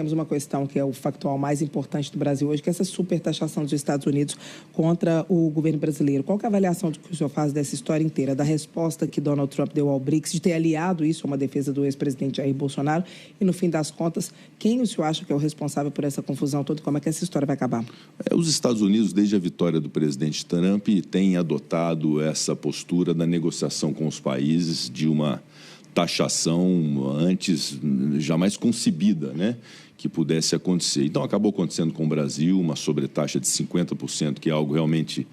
temos uma questão que é o factual mais importante do Brasil hoje, que é essa supertaxação dos Estados Unidos contra o governo brasileiro. Qual que é a avaliação que o senhor faz dessa história inteira, da resposta que Donald Trump deu ao BRICS, de ter aliado isso a uma defesa do ex-presidente Jair Bolsonaro e, no fim das contas, quem o senhor acha que é o responsável por essa confusão toda? Como é que essa história vai acabar? Os Estados Unidos, desde a vitória do presidente Trump, têm adotado essa postura da negociação com os países de uma taxação antes jamais concebida, né, que pudesse acontecer. Então, acabou acontecendo com o Brasil, uma sobretaxa de 50%, que é algo realmente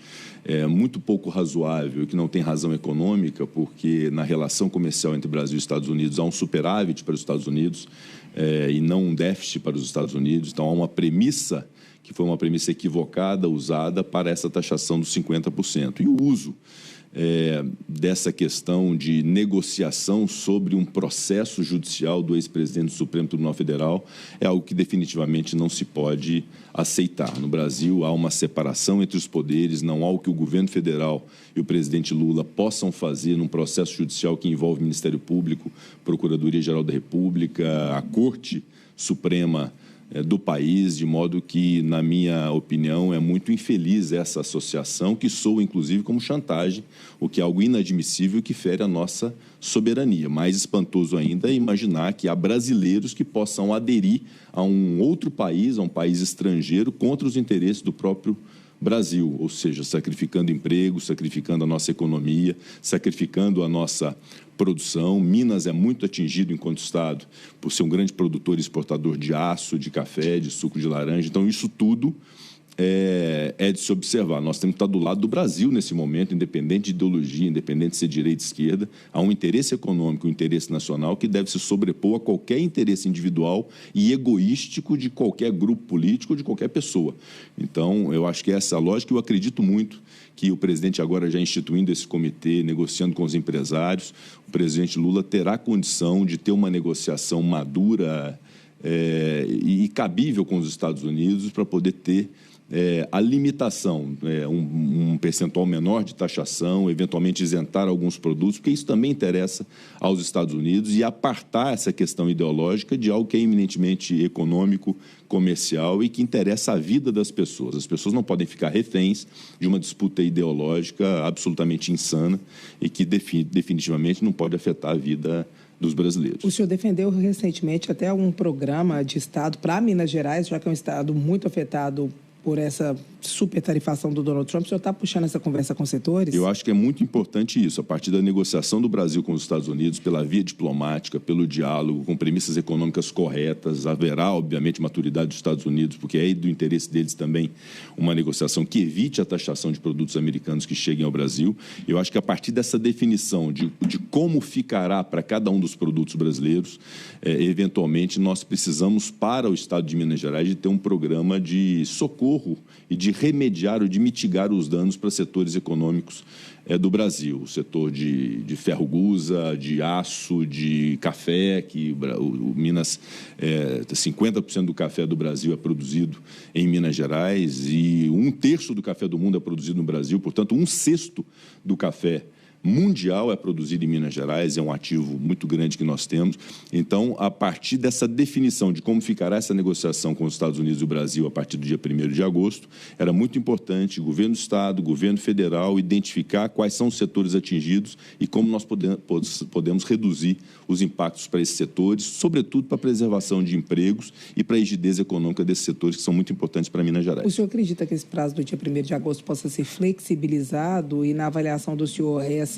muito pouco razoável, que não tem razão econômica, porque na relação comercial entre Brasil e Estados Unidos há um superávit para os Estados Unidos e não um déficit para os Estados Unidos. Então, há uma premissa que foi uma premissa equivocada usada para essa taxação dos 50%. E o uso dessa questão de negociação sobre um processo judicial do ex-presidente do Supremo Tribunal Federal é algo que definitivamente não se pode aceitar. No Brasil, há uma separação entre os poderes, não há o que o governo federal e o presidente Lula possam fazer num processo judicial que envolve o Ministério Público, Procuradoria-Geral da República, a Corte Suprema do país, de modo que, na minha opinião, é muito infeliz essa associação, que soa, inclusive, como chantagem, o que é algo inadmissível e que fere a nossa soberania. Mais espantoso ainda é imaginar que há brasileiros que possam aderir a um outro país, a um país estrangeiro, contra os interesses do próprio Brasil, ou seja, sacrificando emprego, sacrificando a nossa economia, sacrificando a nossa produção. Minas é muito atingido enquanto Estado por ser um grande produtor e exportador de aço, de café, de suco de laranja. Então, isso tudo é de se observar. Nós temos que estar do lado do Brasil nesse momento, independente de ideologia, independente de ser direita ou esquerda. Há um interesse econômico, um interesse nacional que deve se sobrepor a qualquer interesse individual e egoístico de qualquer grupo político ou de qualquer pessoa. Então, eu acho que essa é a lógica. Eu acredito muito que o presidente agora já instituindo esse comitê, negociando com os empresários, o presidente Lula terá condição de ter uma negociação madura e cabível com os Estados Unidos para poder ter a limitação, um percentual menor de taxação, eventualmente isentar alguns produtos, porque isso também interessa aos Estados Unidos, e apartar essa questão ideológica de algo que é eminentemente econômico, comercial e que interessa a vida das pessoas. As pessoas não podem ficar reféns de uma disputa ideológica absolutamente insana e que definitivamente não pode afetar a vida dos brasileiros. O senhor defendeu recentemente até um programa de Estado para Minas Gerais, já que é um Estado muito afetado por essa supertarifação do Donald Trump. O senhor está puxando essa conversa com setores? Eu acho que é muito importante isso. A partir da negociação do Brasil com os Estados Unidos, pela via diplomática, pelo diálogo, com premissas econômicas corretas, haverá, obviamente, maturidade dos Estados Unidos, porque é do interesse deles também uma negociação que evite a taxação de produtos americanos que cheguem ao Brasil. Eu acho que a partir dessa definição de como ficará para cada um dos produtos brasileiros, eventualmente nós precisamos, para o Estado de Minas Gerais, de ter um programa de socorro e de remediar ou de mitigar os danos para setores econômicos do Brasil. O setor de ferro-gusa, de aço, de café, que o Minas, 50% do café do Brasil é produzido em Minas Gerais e 1/3 do café do mundo é produzido no Brasil, portanto, 1/6 do café mundial é produzido em Minas Gerais, é um ativo muito grande que nós temos. Então, a partir dessa definição de como ficará essa negociação com os Estados Unidos e o Brasil a partir do dia 1º de agosto, era muito importante o governo do Estado, o governo federal, identificar quais são os setores atingidos e como nós podemos reduzir os impactos para esses setores, sobretudo para a preservação de empregos e para a rigidez econômica desses setores que são muito importantes para Minas Gerais. O senhor acredita que esse prazo do dia 1º de agosto possa ser flexibilizado e, na avaliação do senhor, essa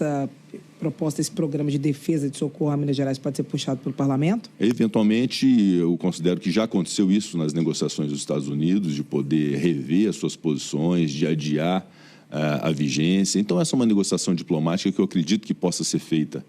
proposta, esse programa de defesa de socorro a Minas Gerais pode ser puxado pelo parlamento? Eventualmente, eu considero que já aconteceu isso nas negociações dos Estados Unidos, de poder rever as suas posições, de adiar a vigência. Então, essa é uma negociação diplomática que eu acredito que possa ser feita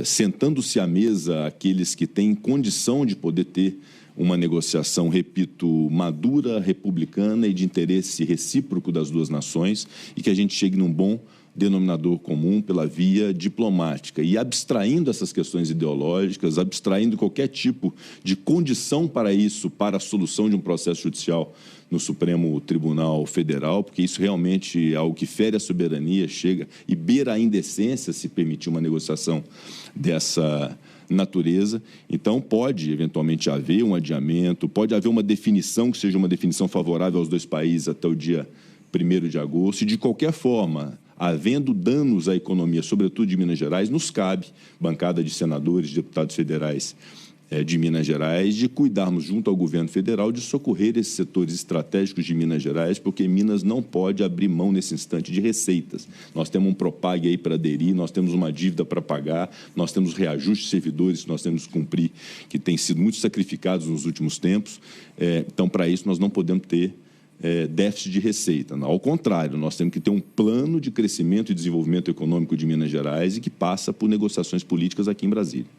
sentando-se à mesa aqueles que têm condição de poder ter uma negociação, repito, madura, republicana e de interesse recíproco das duas nações e que a gente chegue num bom denominador comum pela via diplomática e abstraindo essas questões ideológicas, abstraindo qualquer tipo de condição para isso, para a solução de um processo judicial no Supremo Tribunal Federal, porque isso realmente é algo que fere a soberania, chega e beira a indecência se permitir uma negociação natureza. Então, pode, eventualmente, haver um adiamento, pode haver uma definição que seja uma definição favorável aos dois países até o dia 1º de agosto. E, de qualquer forma, havendo danos à economia, sobretudo de Minas Gerais, nos cabe, bancada de senadores, deputados federais de Minas Gerais, de cuidarmos junto ao governo federal de socorrer esses setores estratégicos de Minas Gerais, porque Minas não pode abrir mão nesse instante de receitas. Nós temos um Propag aí para aderir, nós temos uma dívida para pagar, nós temos reajuste de servidores que nós temos que cumprir, que têm sido muito sacrificados nos últimos tempos. Então, para isso, nós não podemos ter déficit de receita. Ao contrário, nós temos que ter um plano de crescimento e desenvolvimento econômico de Minas Gerais e que passa por negociações políticas aqui em Brasília.